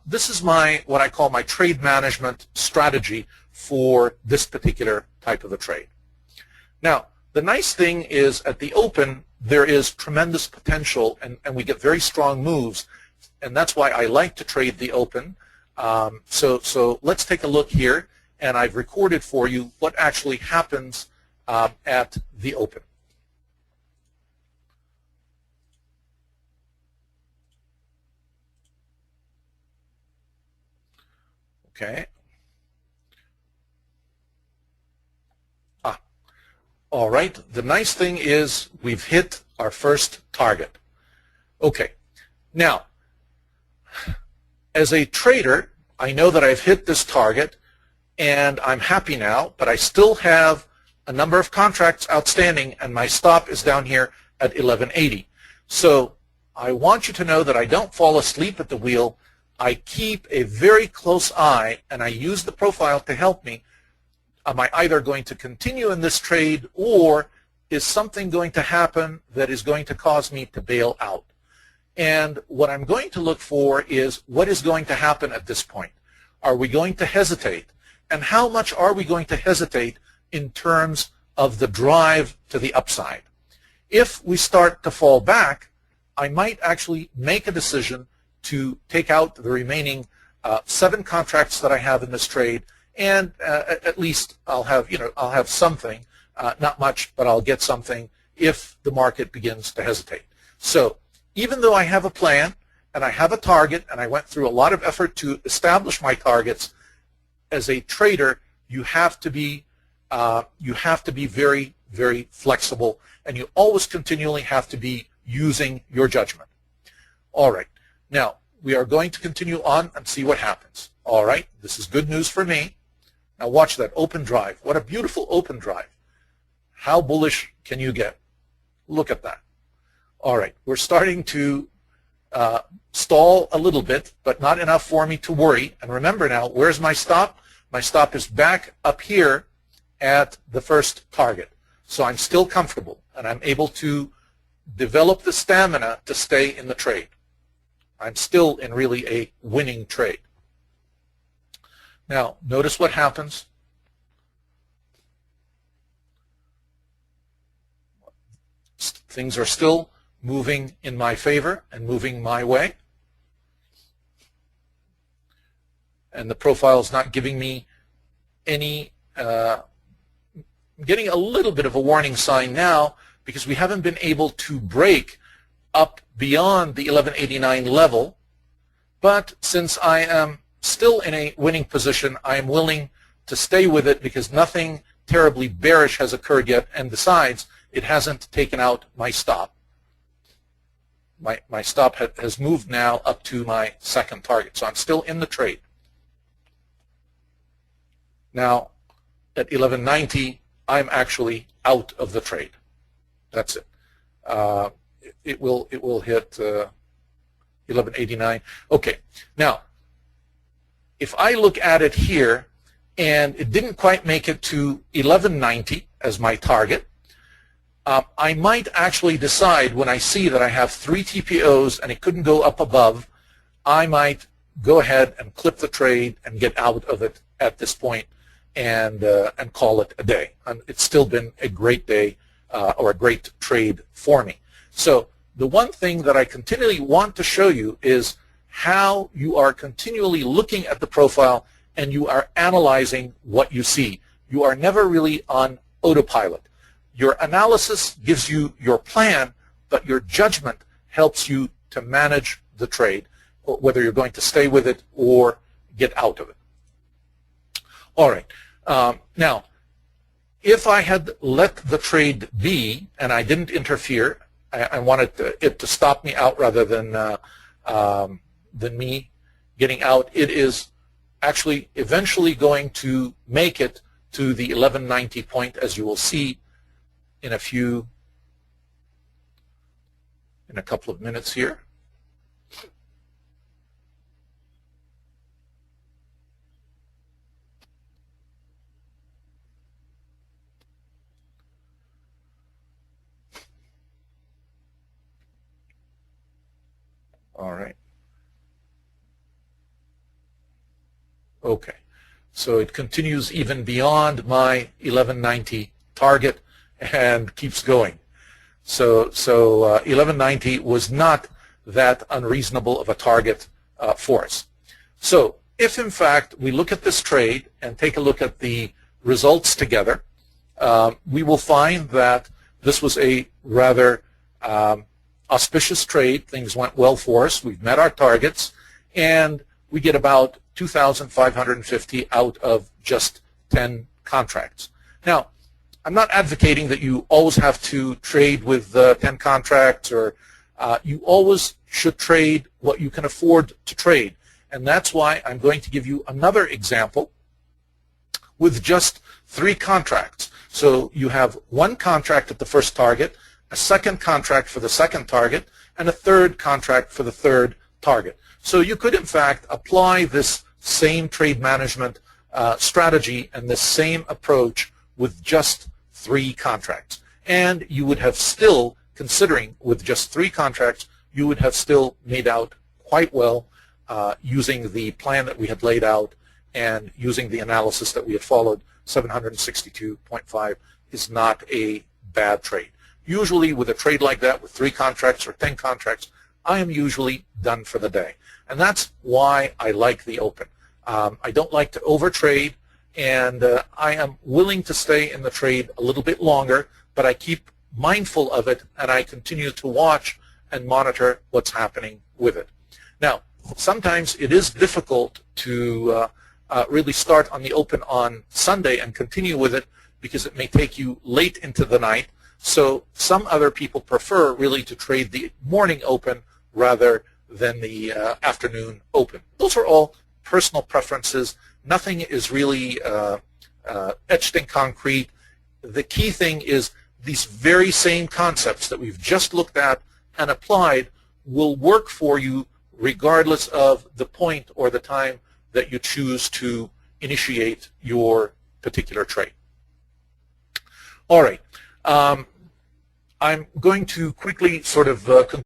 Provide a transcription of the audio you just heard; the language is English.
This is what I call my trade management strategy for this particular type of a trade. Now, the nice thing is at the open, there is tremendous potential, and we get very strong moves, and that's why I like to trade the open. So let's take a look here, and I've recorded for you what actually happens at the open. Okay. All right. The nice thing is we've hit our first target. Okay. Now, as a trader, I know that I've hit this target, and I'm happy now, but I still have a number of contracts outstanding, and my stop is down here at 1180. So I want you to know that I don't fall asleep at the wheel. I keep a very close eye, and I use the profile to help me. Am I either going to continue in this trade, or is something going to happen that is going to cause me to bail out? And what I'm going to look for is what is going to happen at this point. Are we going to hesitate? And how much are we going to hesitate in terms of the drive to the upside? If we start to fall back, I might actually make a decision to take out the remaining 7 contracts that I have in this trade, and at least I'll have something, not much, but I'll get something if the market begins to hesitate. So even though I have a plan and I have a target, and I went through a lot of effort to establish my targets, as a trader, you have to be very, very flexible, and you always continually have to be using your judgment. All right. Now, we are going to continue on and see what happens. All right, this is good news for me. Now watch that open drive. What a beautiful open drive. How bullish can you get? Look at that. All right, we're starting to stall a little bit, but not enough for me to worry. And remember now, where's my stop? My stop is back up here at the first target. So I'm still comfortable, and I'm able to develop the stamina to stay in the trade. I'm still in really a winning trade. Now, notice what happens. Things are still moving in my favor and moving my way. And the profile is not giving me any, getting a little bit of a warning sign now, because we haven't been able to break up beyond the 1189 level. But since I am still in a winning position, I am willing to stay with it, because nothing terribly bearish has occurred yet, and besides, it hasn't taken out my stop. My stop has moved now up to my second target, so I'm still in the trade. Now, at 1190, I'm actually out of the trade. That's it. It will hit 1189. Okay. Now, if I look at it here, and it didn't quite make it to 1190 as my target, I might actually decide, when I see that I have 3 TPOs and it couldn't go up above, I might go ahead and clip the trade and get out of it at this point, and call it a day. And it's still been a great day or a great trade for me. So the one thing that I continually want to show you is how you are continually looking at the profile and you are analyzing what you see. You are never really on autopilot. Your analysis gives you your plan, but your judgment helps you to manage the trade, whether you're going to stay with it or get out of it. All right. Now, if I had let the trade be and I didn't interfere, I wanted it to stop me out rather than me getting out, it is actually eventually going to make it to the 1190 point, as you will see in a couple of minutes here. All right. Okay, so it continues even beyond my 1190 target and keeps going. So 1190 was not that unreasonable of a target for us. So if in fact we look at this trade and take a look at the results together, we will find that this was a rather auspicious trade. Things went well for us. We've met our targets, and we get about 2,550 out of just 10 contracts. Now, I'm not advocating that you always have to trade with 10 contracts, or you always should trade what you can afford to trade. And that's why I'm going to give you another example with just 3 contracts. So you have 1 contract at the first target, a second contract for the second target, and a third contract for the third target. So you could, in fact, apply this same trade management strategy and this same approach with just 3 contracts. And you would have still, considering with just 3 contracts, you would have still made out quite well using the plan that we had laid out and using the analysis that we had followed. 762.5 is not a bad trade. Usually with a trade like that, with 3 contracts or 10 contracts, I am usually done for the day. And that's why I like the open. I don't like to overtrade, and I am willing to stay in the trade a little bit longer, but I keep mindful of it, and I continue to watch and monitor what's happening with it. Now, sometimes it is difficult to really start on the open on Sunday and continue with it because it may take you late into the night. So some other people prefer really to trade the morning open rather than the afternoon open. Those are all personal preferences. Nothing is really etched in concrete. The key thing is these very same concepts that we've just looked at and applied will work for you regardless of the point or the time that you choose to initiate your particular trade. All right. I'm going to quickly sort of conclude